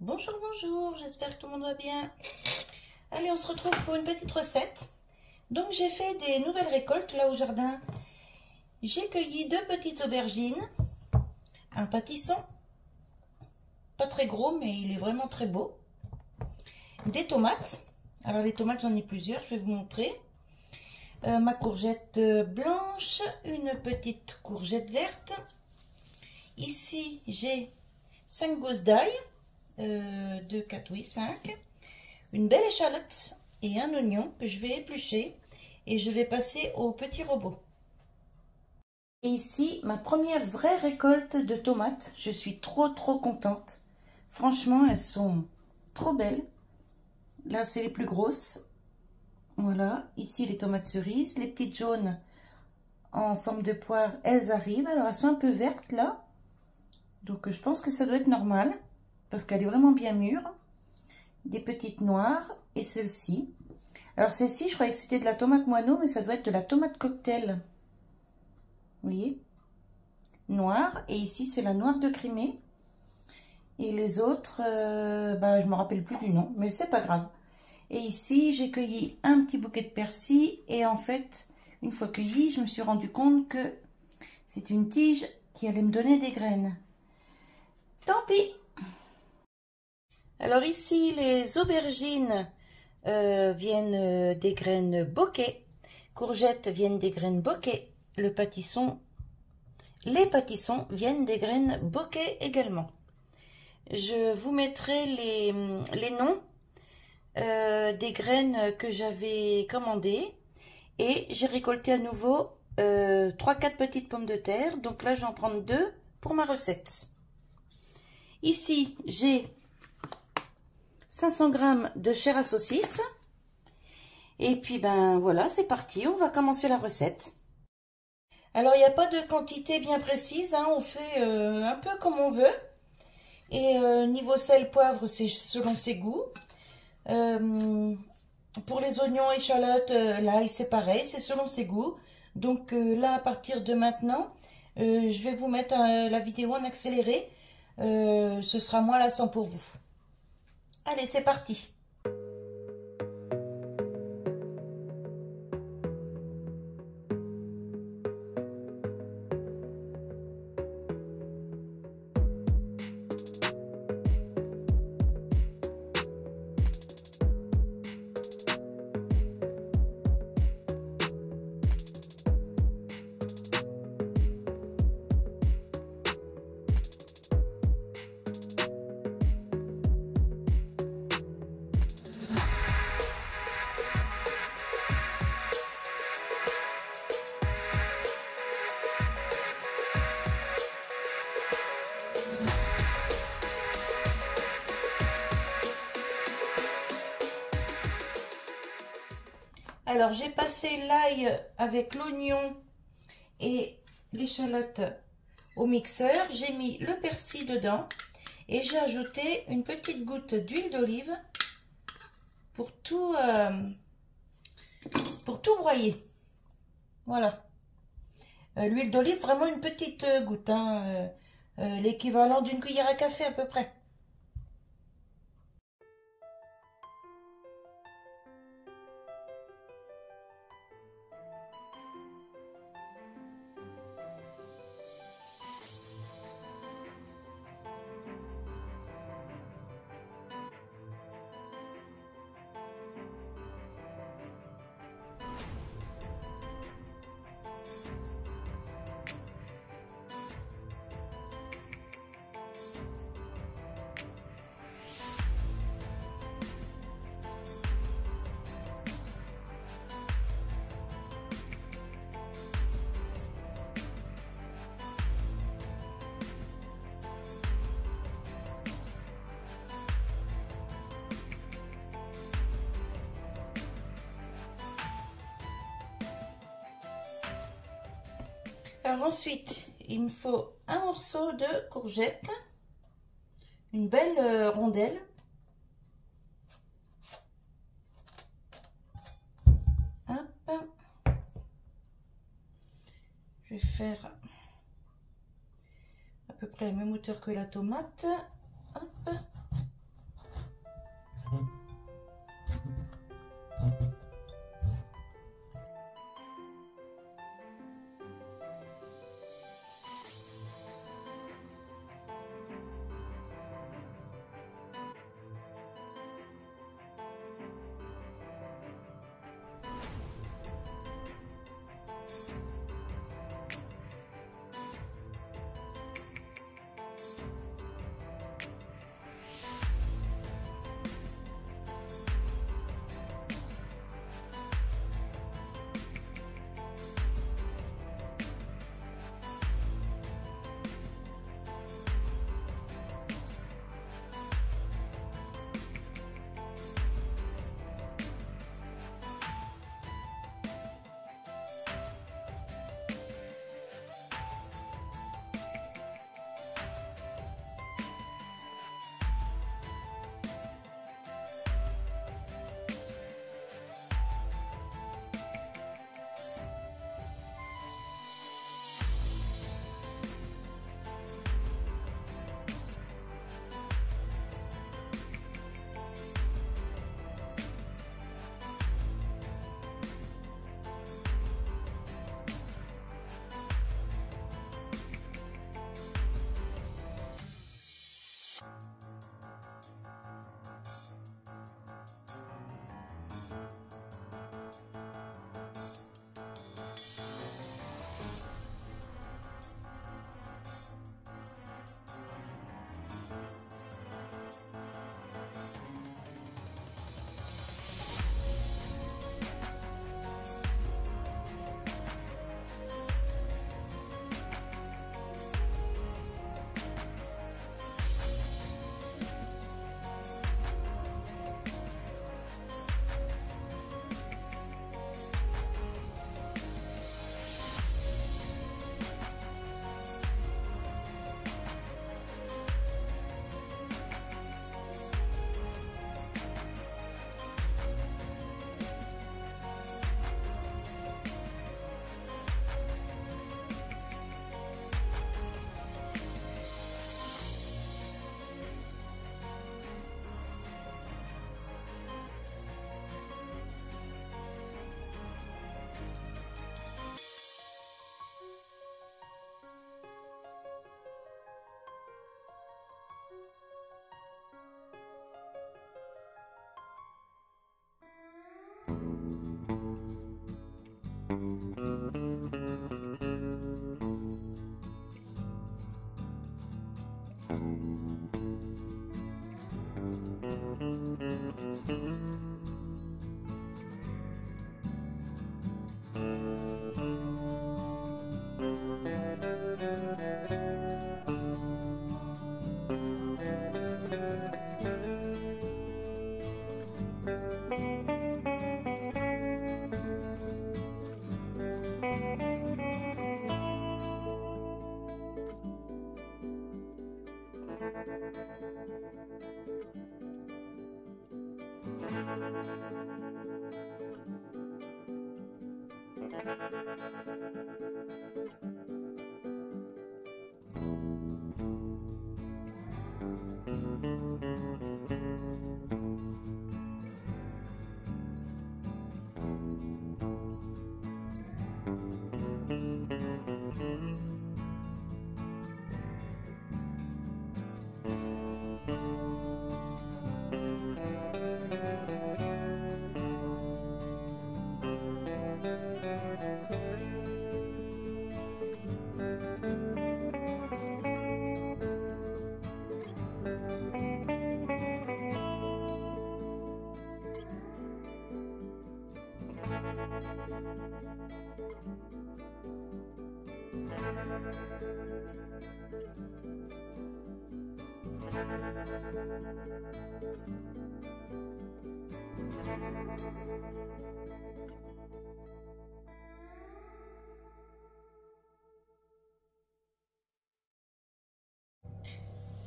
Bonjour, bonjour, j'espère que tout le monde va bien. Allez, on se retrouve pour une petite recette. Donc j'ai fait des nouvelles récoltes là au jardin. J'ai cueilli deux petites aubergines, un pâtisson, pas très gros mais il est vraiment très beau. Des tomates, alors les tomates j'en ai plusieurs, je vais vous montrer. Ma courgette blanche, une petite courgette verte. Ici j'ai 5 gousses d'ail, 2, 4, oui 5. Une belle échalote et un oignon que je vais éplucher et je vais passer au petit robot. Et ici, ma première vraie récolte de tomates. Je suis trop contente. Franchement, elles sont trop belles. Là, c'est les plus grosses. Voilà, ici les tomates cerises. Les petites jaunes en forme de poire, elles arrivent. Alors, elles sont un peu vertes là. Donc, je pense que ça doit être normal parce qu'elle est vraiment bien mûre. Des petites noires et celle-ci. Alors celle-ci, je croyais que c'était de la tomate moineau, mais ça doit être de la tomate cocktail. Vous voyez? Noire. Et ici, c'est la noire de Crimée. Et les autres, je me rappelle plus du nom, mais c'est pas grave. Et ici, j'ai cueilli un petit bouquet de persil. Et en fait, une fois cueilli, je me suis rendu compte que c'est une tige qui allait me donner des graines. Tant pis! Alors ici, les aubergines viennent des graines bokeh. Courgettes viennent des graines bokeh. Les pâtissons viennent des graines bokeh également. Je vous mettrai les noms des graines que j'avais commandées. Et j'ai récolté à nouveau 3-4 petites pommes de terre. Donc là, j'en prends 2 pour ma recette. Ici, j'ai 500 g de chair à saucisse. Et puis, voilà, c'est parti. On va commencer la recette. Alors, il n'y a pas de quantité bien précise, hein, on fait un peu comme on veut. Et niveau sel, poivre, c'est selon ses goûts. Pour les oignons, échalotes, l'ail, c'est pareil, c'est selon ses goûts. Donc là, à partir de maintenant, je vais vous mettre la vidéo en accéléré. Ce sera moins lassant pour vous. Allez, c'est parti! Alors, j'ai passé l'ail avec l'oignon et l'échalote au mixeur. J'ai mis le persil dedans et j'ai ajouté une petite goutte d'huile d'olive pour tout broyer. Voilà. L'huile d'olive, vraiment une petite goutte, hein, l'équivalent d'une cuillère à café à peu près. Alors ensuite, il me faut un morceau de courgette, une belle rondelle. Hop. Je vais faire à peu près la même hauteur que la tomate. Hop.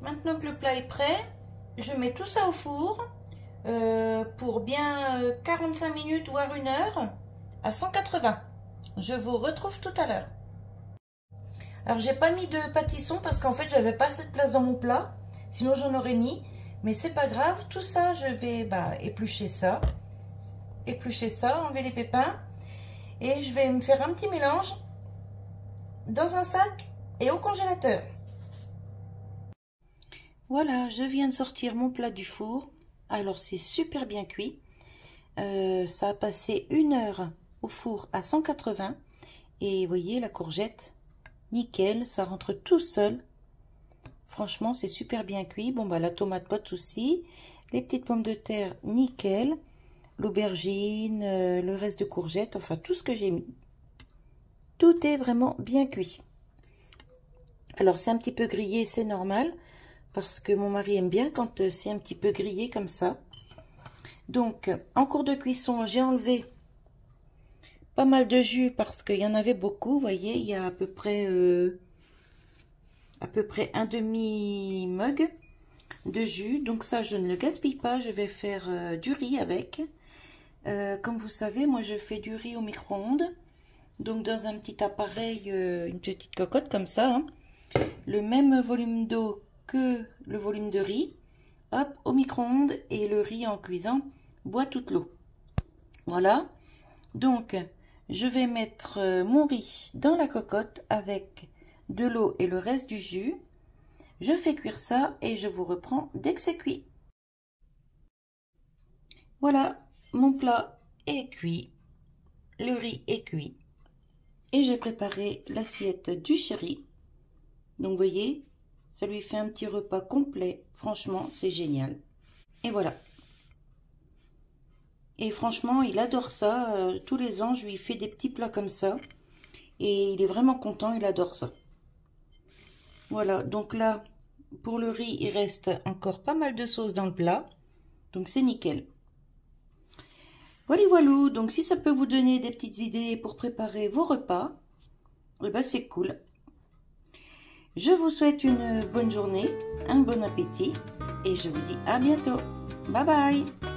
Maintenant que le plat est prêt, je mets tout ça au four pour bien 45 minutes voire 1 heure à 180. Je vous retrouve tout à l'heure. Alors j'ai pas mis de pâtisson parce qu'en fait j'avais pas assez de place dans mon plat, sinon j'en aurais mis, mais c'est pas grave. Tout ça je vais éplucher ça, enlever les pépins et je vais me faire un petit mélange dans un sac et au congélateur. Voilà, je viens de sortir mon plat du four. Alors c'est super bien cuit. Ça a passé 1 heure au four à 180. Et vous voyez la courgette, nickel, ça rentre tout seul. Franchement, c'est super bien cuit. Bon, bah la tomate, pas de souci. Les petites pommes de terre, nickel. L'aubergine, le reste de courgettes, enfin tout ce que j'ai mis. Tout est vraiment bien cuit. Alors c'est un petit peu grillé, c'est normal. Parce que mon mari aime bien quand c'est un petit peu grillé comme ça. Donc, en cours de cuisson, j'ai enlevé pas mal de jus parce qu'il y en avait beaucoup. Vous voyez, il y a à peu près un demi-mug de jus. Donc ça, je ne le gaspille pas. Je vais faire du riz avec. Comme vous savez, moi, je fais du riz au micro-ondes. Donc, dans un petit appareil, une petite cocotte comme ça. Hein. Le même volume d'eau que le volume de riz, hop, au micro-ondes, et le riz en cuisant boit toute l'eau. Voilà, donc je vais mettre mon riz dans la cocotte avec de l'eau et le reste du jus. Je fais cuire ça et je vous reprends dès que c'est cuit. Voilà, mon plat est cuit, le riz est cuit et j'ai préparé l'assiette du chéri. Donc vous voyez, ça lui fait un petit repas complet. Franchement, c'est génial. Et voilà. Et franchement, il adore ça. Tous les ans, je lui fais des petits plats comme ça. Et il est vraiment content, il adore ça. Voilà, donc là, pour le riz, il reste encore pas mal de sauce dans le plat. Donc c'est nickel. Voilà, voilà. Donc si ça peut vous donner des petites idées pour préparer vos repas, eh ben c'est cool. Je vous souhaite une bonne journée, un bon appétit et je vous dis à bientôt. Bye bye!